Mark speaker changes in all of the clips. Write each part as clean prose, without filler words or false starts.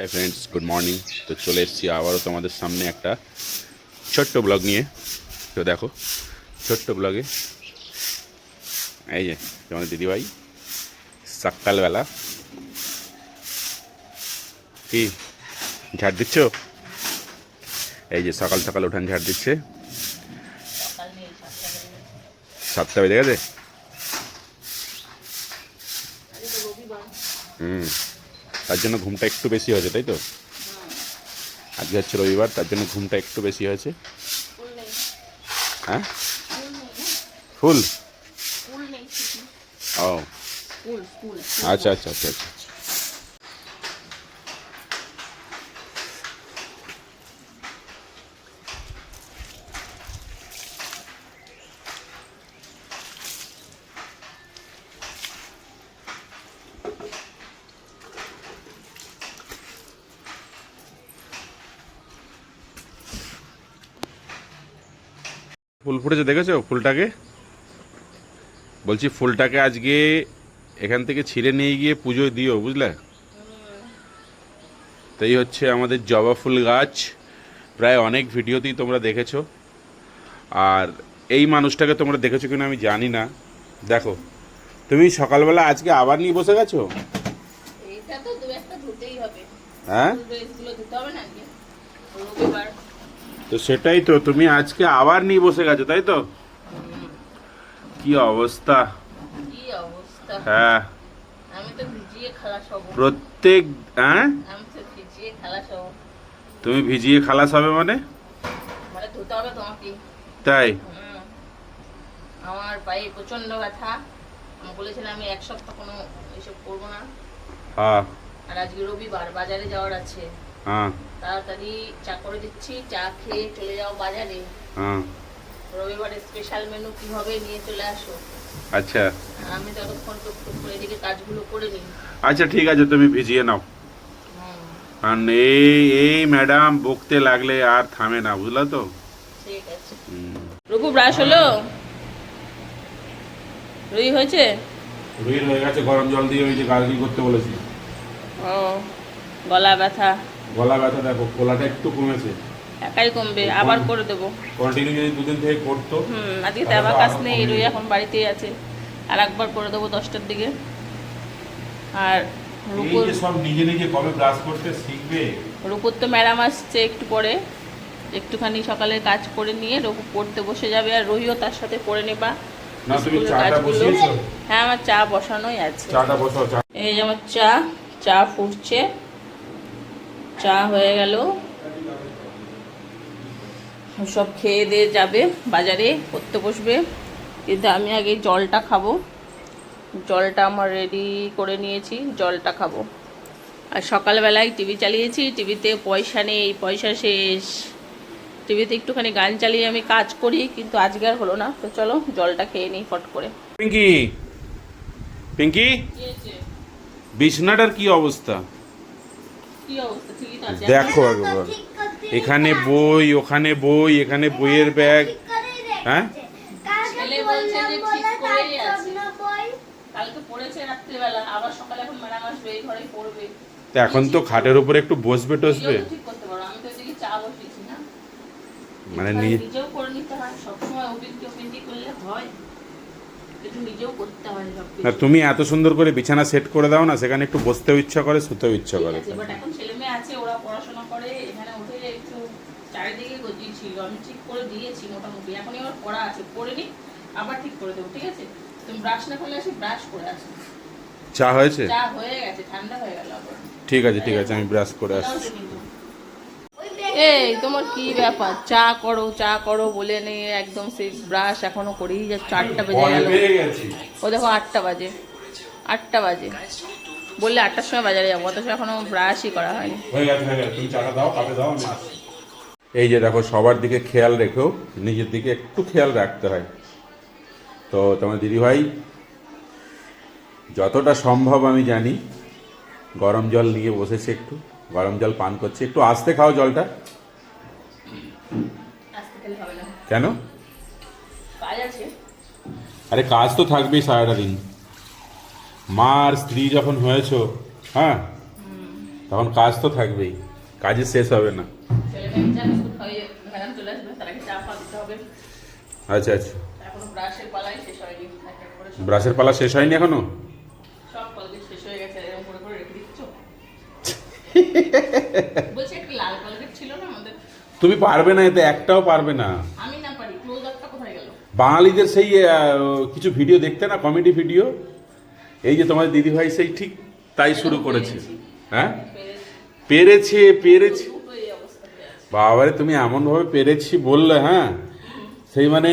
Speaker 1: Hi friends, good morning. তো চলে এসেছি আবারও তোমাদের সামনে একটা ছোট্ট ব্লগ নিয়ে। তো দেখো, ছোট্ট ব্লগে এই যে তোমাদের দিদিভাই সকালবেলা কি ঝাড় দিচ্ছ? এই যে সকাল সকাল উঠান ঝাড় দিচ্ছে। 7টা বেজে গেছে। তার জন্য ঘুমটা একটু বেশি হয়েছে, তাই তো? আজকে হচ্ছে রবিবার, তার জন্য ঘুমটা একটু বেশি হয়েছে। হ্যাঁ, ফুল ও আচ্ছা আচ্ছা আচ্ছা আচ্ছা। ফুল ফুটেছে, দেখেছো ফুলটাকে? বলছি ফুলটাকে আজকে এখান থেকে ছিঁড়ে নিয়ে গিয়ে পুজোয় দিও, বুঝলে? তাই হচ্ছে আমাদের জবা ফুল গাছ। প্রায় অনেক ভিডিওতেই তোমরা দেখেছো, আর এই মানুষটাকে তোমরা দেখেছো কিনা আমি জানি না। দেখো, তুমি সকালবেলা আজকে আবার নিয়ে বসে গেছো।
Speaker 2: এইটা তো দু একটা ধুতেই হবে।
Speaker 1: হ্যাঁ,
Speaker 2: ড্রেসগুলো ধুতে হবে না আজকে রবিবার।
Speaker 1: তো সেটাই তো, তুমি আজকে আবার নিয়ে বসে গেছো, তাই তো? কি অবস্থা!
Speaker 2: কি অবস্থা!
Speaker 1: হ্যাঁ,
Speaker 2: আমি তো ভিজিয়ে খালাস হব।
Speaker 1: প্রত্যেক হ্যাঁ,
Speaker 2: আমি তো ভিজিয়ে খালাস হব।
Speaker 1: তুমি ভিজিয়ে খালাস হবে মানে?
Speaker 2: মানে ধুতে হবে তোমাকে।
Speaker 1: তাই?
Speaker 2: আমার পায়ে প্রচন্ড ব্যথা। আমি বলেছিলাম আমি এক সপ্তাহ কোনো এসব করবো না।
Speaker 1: হ্যাঁ
Speaker 2: আর আজকে রবিবার, বাজারে যাওয়ার আছে।
Speaker 1: হ্যাঁ
Speaker 2: তাড়াতাড়ি চা করে দিচ্ছি, চা খেয়ে চলে যাও বাজারে।
Speaker 1: হ্যাঁ।
Speaker 2: রবিবারে স্পেশাল মেনু কি হবে নিয়ে চলে আসো।
Speaker 1: আচ্ছা
Speaker 2: আমি ততক্ষণ টুকটুক করে এদিকে কাজগুলো করে নিই।
Speaker 1: আচ্ছা, ঠিক আছে, তুমি ভিজিয়ে নাও। আর এই ম্যাডাম বকতে লাগলে আর থামে না, বুঝলা তো?
Speaker 2: ঠিক আছে। রূপু ব্রাশ হলো? রুই হয়েছে?
Speaker 1: রুইর হয়ে গেছে, গরম জল দিয়ে ওই যে গার্গিল করতে বলেছি।
Speaker 2: ও, গলা ব্যথা।
Speaker 1: গলা ব্যথা দেখো, গলাটা একটু কমেছে।
Speaker 2: একাই কমবে, আবার করে দেবো।
Speaker 1: কন্টিনিউ যদি দুদিন থেকে করতো।
Speaker 2: আজকে তো আবার কাজ নেই, রুই এখন বাড়িতেই আছে। আর একবার করে দেবো 10টার দিকে। আর রূপুর
Speaker 1: সব নিজে নিজে কবে ব্রাশ করতে শিখবে?
Speaker 2: রূপুর তো ম্যাডাম আসছে একটু পরে। একটুখানি সকালে কাজ করে নিয়ে রূপু পড়তে বসে যাবে, আর রুহিও তার সাথে পড়ে নেবা।
Speaker 1: না, তুমি চাটা বসিয়েছো?
Speaker 2: হ্যাঁ, আমার চা বসানোই আছে।
Speaker 1: চাটা বসাও।
Speaker 2: এই যে আমার চা ফুটছে। চা হয়ে গেল। সব খেয়ে দিয়ে যাবে বাজারে, পড়তে বসবে। কিন্তু আমি আগে জলটা খাবো। জলটা আমার রেডি করে নিয়েছি, জলটা খাবো। আর সকালবেলায় টিভি চালিয়েছি, টিভিতে পয়সা নেই, পয়সা শেষ। টিভিতে একটুখানি গান চালিয়ে আমি কাজ করি, কিন্তু আজকে আর হলো না। তো চলো জলটা খেয়ে নিই ফট করে।
Speaker 1: পিঙ্কি, পিঙ্কি, বিছনাটার কি অবস্থা?
Speaker 2: কি অবস্থা? ঠিকই তো আছে।
Speaker 1: দেখো একবার, এখানে বই, ওখানে বই, এখানে বইয়ের ব্যাগ। হ্যাঁ,
Speaker 2: ছেলে বলছে যে ঠিক করেই আছে। কালকে পড়েছে রাত্রিবেলা, আবার সকালে এখন ম্যাডাম আসবে, এই ঘরেই পড়বে।
Speaker 1: তো এখন তো খাটের উপর একটু বসবে টসবে।
Speaker 2: ঠিক করতে পারো, আমি তো এদিকে চা বসিয়েছি না।
Speaker 1: মানে
Speaker 2: নিজেও করে নিতে হয়, সবসময় ওপিন্টি করলে হয়, একটু নিজেও করতে হয় সবকিছু।
Speaker 1: না, তুমি এত সুন্দর করে বিছানা সেট করে দাও না, সেখানে একটু বসতেও ইচ্ছা করে, শুতেও ইচ্ছা করে।
Speaker 2: বাট এখন ছেলে মেয়ে আছে, ওরা পড়াশোনা করে, এখানে উঠে একটু চারিদিকে গজিয়ে ছিল, আমি ঠিক করে দিয়েছি মোটামুটি। এখনই আমার পড়া আছে, পড়ে নি, আবার ঠিক করে দেবো। ঠিক আছে, তুমি ব্রাশ না করলে আসি, ব্রাশ করে আসো।
Speaker 1: চা হয়েছে?
Speaker 2: চা হয়ে গেছে, ঠান্ডা হয়ে গেল আবার।
Speaker 1: ঠিক আছে ঠিক আছে, আমি ব্রাশ করে আসছি।
Speaker 2: এই তোমার কি ব্যাপার? চা করো বলে নিয়ে একদম সেই ব্রাশ এখনো করেই যাচ্ছে। 8টা বেজে গেল। ও দেখো 8টা বাজে, 8টা বাজে বললে 8টার সময় বাজারে যাবো, অথচ এখনো ব্রাশই করা হয়নি।
Speaker 1: তুমি চাটা দাও, কাপে দাও, আমি আসছি। এই যে দেখো, সবার দিকে খেয়াল রেখেও নিজের দিকে একটু খেয়াল রাখতে হয়। তো তোমার দিদিভাই যতটা সম্ভব আমি জানি গরম জল নিয়ে বসেছে, একটু গরম জল পান করছে। একটু আস্তে খাও জলটা। কেন?
Speaker 2: কাজ আছে।
Speaker 1: আরে কাজ তো থাকবেই সারাটা দিন। মা আর স্ত্রী যখন হয়েছো, হ্যাঁ, তখন কাজ তো থাকবেই, কাজে শেষ হবে না।
Speaker 2: ছেলেমেয়ে চা বিস্কুট খাইয়ে ম্যাডাম চলে আসবে, তার আগে চা ফা দিতে হবে।
Speaker 1: আচ্ছা আচ্ছা,
Speaker 2: এখনো ব্রাশের পালাই শেষ হয়নি, এক এক করে সব
Speaker 1: ব্রাশের পালা শেষ হয়নি এখনো?
Speaker 2: কলগেট শেষ হয়ে গেছে, এরকম করে করে রেখে দিচ্ছ। বলছি একটা লাল কলগেট ছিল না আমাদের।
Speaker 1: তুমি পারবে না, এতে একটাও পারবে না।
Speaker 2: আমি না পারি, ক্লোজ আপটা কোথায় গেল?
Speaker 1: বাঙালিদের সেই কিছু ভিডিও দেখতে না, কমেডি ভিডিও, এই যে তোমার দিদিভাই সেই ঠিক তাই শুরু করেছে। হ্যাঁ, পেরেছে পেরেছে,
Speaker 2: দুটো এই অবস্থা হয়ে আছে।
Speaker 1: বাবারে তুমি এমনভাবে পেরেছি বললে, হ্যাঁ সেই মানে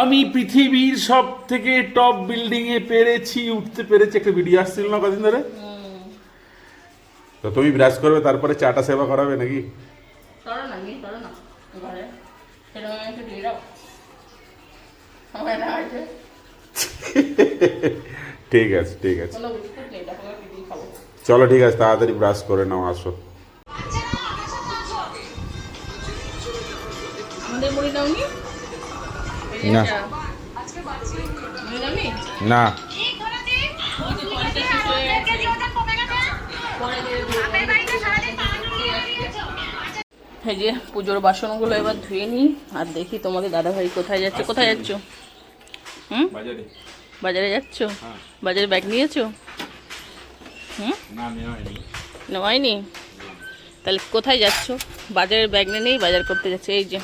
Speaker 1: আমি পৃথিবীর সব থেকে টপ বিল্ডিং এ পেরেছি, উঠতে পেরেছি, একটা ভিডিও আসছিল না কদিন ধরে। তো তুমি ব্রাশ করবে, তারপরে চাটা সেবা করাবে নাকি?
Speaker 2: করো না, গিয়ে করো না ঘরে, সেটা আমি একটু দিয়ে দাও। আমার এটা আছে,
Speaker 1: ঠিক আছে ঠিক আছে,
Speaker 2: কোনো বিস্কুট নেই, দেখো কি দিয়ে খাবো।
Speaker 1: চলো ঠিক আছে, তাড়াতাড়ি ব্রাশ করে নাও, আসো।
Speaker 2: আমাদের মুড়ি দাওনি?
Speaker 1: না।
Speaker 2: মুড়ি দাওনি?
Speaker 1: না,
Speaker 2: এই যে পুজোর বাসনগুলো এবার ধুয়ে নিই, আর দেখি তোমাদের দাদাভাই কোথায় যাচ্ছে। কোথায় যাচ্ছ? হুম,
Speaker 1: বাজারে।
Speaker 2: বাজারে যাচ্ছ?
Speaker 1: হ্যাঁ।
Speaker 2: বাজারে ব্যাগ নিয়েছো? হুম,
Speaker 1: না, নেওয়া হয়নি।
Speaker 2: নেওয়াইনি? তাহলে কোথায় যাচ্ছ? বাজারের ব্যাগ নিয়েই বাজার করতে যাচ্ছে। এই যে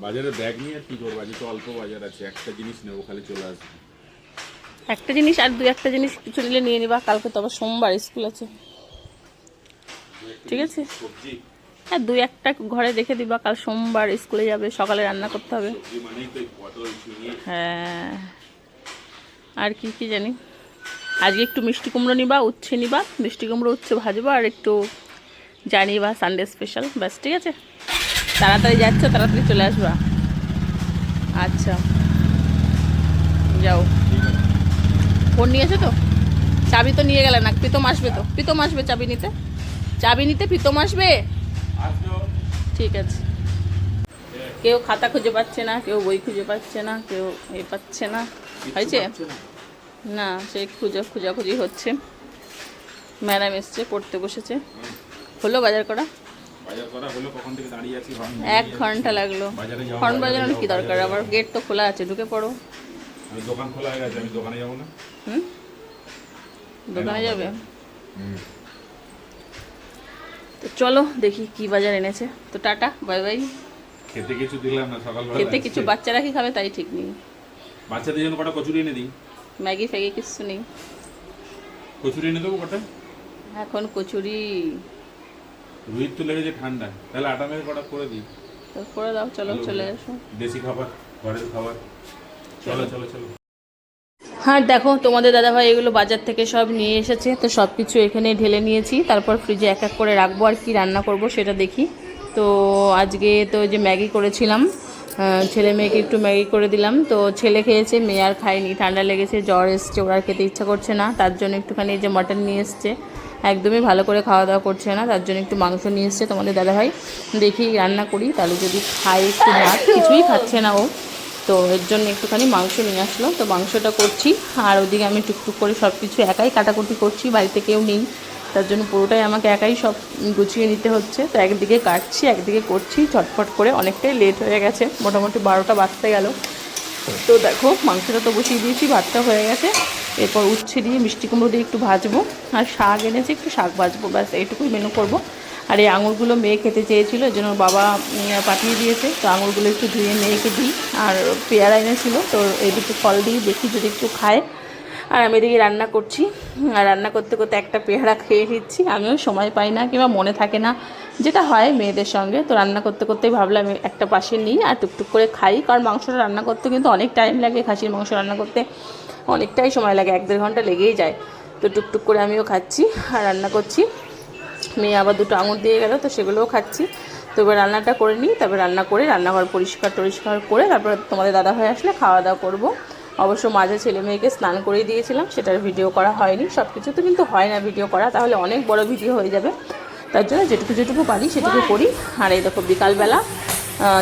Speaker 1: বাজারে ব্যাগ নিয়ে আর কি করবো, আজকে তো অল্প বাজার আছে, একটা জিনিস নেবো, খালি চলে আসবে।
Speaker 2: একটা জিনিস আর দুই একটা জিনিস কিছু নিলে নিয়ে নিবা, কালকে তো আবার সোমবার স্কুল আছে। ঠিক আছে,
Speaker 1: সবজি,
Speaker 2: হ্যাঁ দুই একটা ঘরে রেখে দিবা, কাল সোমবার স্কুলে যাবে, সকালে রান্না করতে হবে।
Speaker 1: সবজি মানেই তো এই পটল, ঝিঙে।
Speaker 2: হ্যাঁ, আর কি কি জানি। আজকে একটু মিষ্টি কুমড়ো নিবা, উচ্ছে নিবা, মিষ্টি কুমড়ো উচ্ছে ভাজবা, আর একটু জানিবা সানডে স্পেশাল, ব্যাস। ঠিক আছে, তাড়াতাড়ি যাচ্ছ, তাড়াতাড়ি চলে আসবা। আচ্ছা যাও। ফোন নিয়েছো তো? চাবি তো নিয়ে গেলে না, প্রীতম আসবে তো, প্রীতম আসবে চাবি নিতে, চাবি নিতে প্রীতম আসবে। ঠিক আছে, কেউ খাতা খুঁজে পাচ্ছে না, কেউ বই খুঁজে পাচ্ছে না, কেউ এ পাচ্ছে না, হয়েছে না, সেই খোঁজাখুঁজি হচ্ছে। ম্যাডাম এসছে, পড়তে বসেছে। হলো বাজার করা?
Speaker 1: বাজার করা হলো, কখন থেকে দাঁড়িয়ে আছি,
Speaker 2: 1 ঘন্টা লাগলো।
Speaker 1: বাজারে যাবো,
Speaker 2: হর্ন বাজানোর কি দরকার, আবার গেট তো খোলা আছে, ঢুকে পড়ো।
Speaker 1: আমি দোকান খোলা হয়ে গেছে, আমি দোকানে যাবো না।
Speaker 2: হুম, দোকানে যাবে? তো চলো দেখি কি বাজার এনেছে। তো টাটা, বাই বাই।
Speaker 1: খেতে কিছু দিলাম না সকালবেলা,
Speaker 2: খেতে কিছু বাচ্চারা কি খাবে তাই ঠিক নেই।
Speaker 1: বাচ্চাদের জন্য কটা কচুরি এনে দিই।
Speaker 2: ম্যাগি ফ্যাগি কিছু নেই
Speaker 1: কচুরি এনে দেবো কটা।
Speaker 2: এখন, কচুরি
Speaker 1: রুহির তো লেগেছে ঠান্ডা, তাহলে আটা মেরে কটা করে দিই।
Speaker 2: তো করে দাও, চলো চলে এসো।
Speaker 1: দেশি খাবার, ঘরের খাবার, চলো চলো চলো।
Speaker 2: হ্যাঁ দেখো, তোমাদের দাদাভাই এগুলো বাজার থেকে সব নিয়ে এসেছে, তো সব কিছু এখানে ঢেলে নিয়েছি, তারপর ফ্রিজে এক এক করে রাখবো, আর কি রান্না করব সেটা দেখি। তো আজকে তো যে ম্যাগি করেছিলাম, ছেলে মেয়েকে একটু ম্যাগি করে দিলাম, তো ছেলে খেয়েছে, মেয়ে আর খায়নি, ঠান্ডা লেগেছে, জ্বর এসছে, ওরা খেতে ইচ্ছা করছে না, তার জন্য একটুখানি যে মাটন নিয়ে এসছে, একদমই ভালো করে খাওয়া দাওয়া করছে না, তার জন্য একটু মাংস নিয়ে এসছে তোমাদের দাদাভাই। দেখি রান্না করি, তাহলে যদি খাই একটু ভাত, কিছুই খাচ্ছে না ও, তো এর জন্য একটুখানি মাংস নিয়ে আসলো, তো মাংসটা করছি। আর ওদিকে আমি টুকটুক করে সব কিছু একাই কাটাকুটি করছি, বাড়িতে কেউ নেই, তার জন্য পুরোটাই আমাকে একাই সব গুছিয়ে নিতে হচ্ছে। তো একদিকে কাটছি, একদিকে করছি ঝটফট করে, অনেকটাই লেট হয়ে গেছে, মোটামুটি 12টা বাজতে গেল। তো দেখো মাংসটা তো বসিয়ে দিয়েছি, ভাতটা হয়ে গেছে, এরপর উচ্ছে দিয়ে মিষ্টি কুমড়ো দিয়ে একটু ভাজবো, আর শাক এনেছি, একটু শাক ভাজবো, ব্যাস এইটুকুই মেনু করবো। আর এই আঙুরগুলো মেয়ে খেতে চেয়েছিল, এই জন্য বাবা পাঠিয়ে দিয়েছে, তো আঙুরগুলো একটু ধুয়ে মেয়েকে দিই। আর পেয়ারা এনেছিল, তো এই দুটো ফল দিই, দেখি যদি একটু খায়। আর আমি এদিকে রান্না করছি, আর রান্না করতে করতে একটা পেয়ারা খেয়ে নিচ্ছি, আমিও সময় পাই না কিংবা মনে থাকে না, যেটা হয় মেয়েদের সঙ্গে। তো রান্না করতে করতেই ভাবলাম একটা পাশে নিই আর টুকটুক করে খাই, কারণ মাংসটা রান্না করতে কিন্তু অনেক টাইম লাগে, খাসির মাংস রান্না করতে অনেকটাই সময় লাগে, 1-1.5 ঘন্টা লেগেই যায়। তো টুকটুক করে আমিও খাচ্ছি আর রান্না করছি। মেয়ে আবার দুটো আঙুর দিয়ে গেল, তো সেগুলোও খাচ্ছি। তো এবার রান্নাটা করে নিই, তারপর রান্না করে রান্নাঘর পরিষ্কার করে তারপর তোমাদের দাদাভাই আসলে খাওয়া দাওয়া করবো। অবশ্য মাঝে ছেলে মেয়েকে স্নান করেই দিয়েছিলাম, সেটার ভিডিও করা হয়নি। সব কিছু তো কিন্তু হয় না ভিডিও করা, তাহলে অনেক বড় ভিডিও হয়ে যাবে, তার জন্য যেটুকু পারি সেটুকু করি। আর এই দেখো বিকালবেলা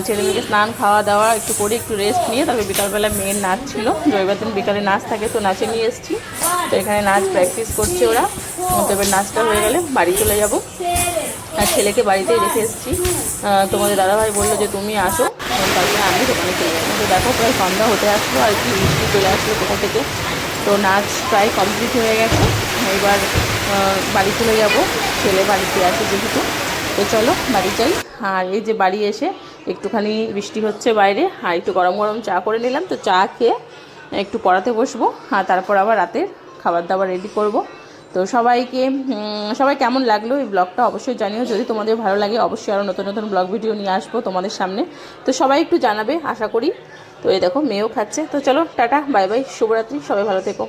Speaker 2: ছেলে মেয়েকে স্নান খাওয়া দাওয়া একটু করে একটু রেস্ট নিয়ে, তারপরে বিকালবেলা মেয়ের নাচ ছিল, রবিবার দিন বিকালে নাচ থাকে, তো নাচে নিয়ে এসেছি। তো এখানে নাচ প্র্যাকটিস করছে ওরা, তো এবার নাচটা হয়ে গেলে বাড়ি চলে যাব। আর ছেলেকে বাড়িতেই রেখে এসেছি। তোমাদের দাদাভাই বললো যে তুমি আসো, তারপরে আমি দোকানে চলে যাবো। তো দেখো প্রায় সন্ধ্যা হতে আসলো আর কি, বৃষ্টি চলে আসলো কোথা থেকে। তো নাচ প্রায় কমপ্লিট হয়ে গেছে, এবার বাড়ি চলে যাব। ছেলে বাড়িতে আছে যেহেতু, তো চলো বাড়ি যাই। আর এই যে বাড়ি এসে একটুখানি বৃষ্টি হচ্ছে বাইরে, আর একটু গরম গরম চা করে নিলাম। তো চা খেয়ে একটু পড়াতে বসবো, আর তারপর আবার রাতের খাবার দাবার রেডি করব। তো সবাই কেমন লাগলো এই ব্লগটা অবশ্যই জানিও। যদি তোমাদের ভালো লাগে অবশ্যই আরও নতুন নতুন ব্লগ ভিডিও নিয়ে আসবো তোমাদের সামনে। তো সবাই একটু জানাবে আশা করি। তো এই দেখো মেয়েও খাচ্ছে। তো চলো টাটা, বাই বাই, শুভরাত্রি, সবাই ভালো থেকো।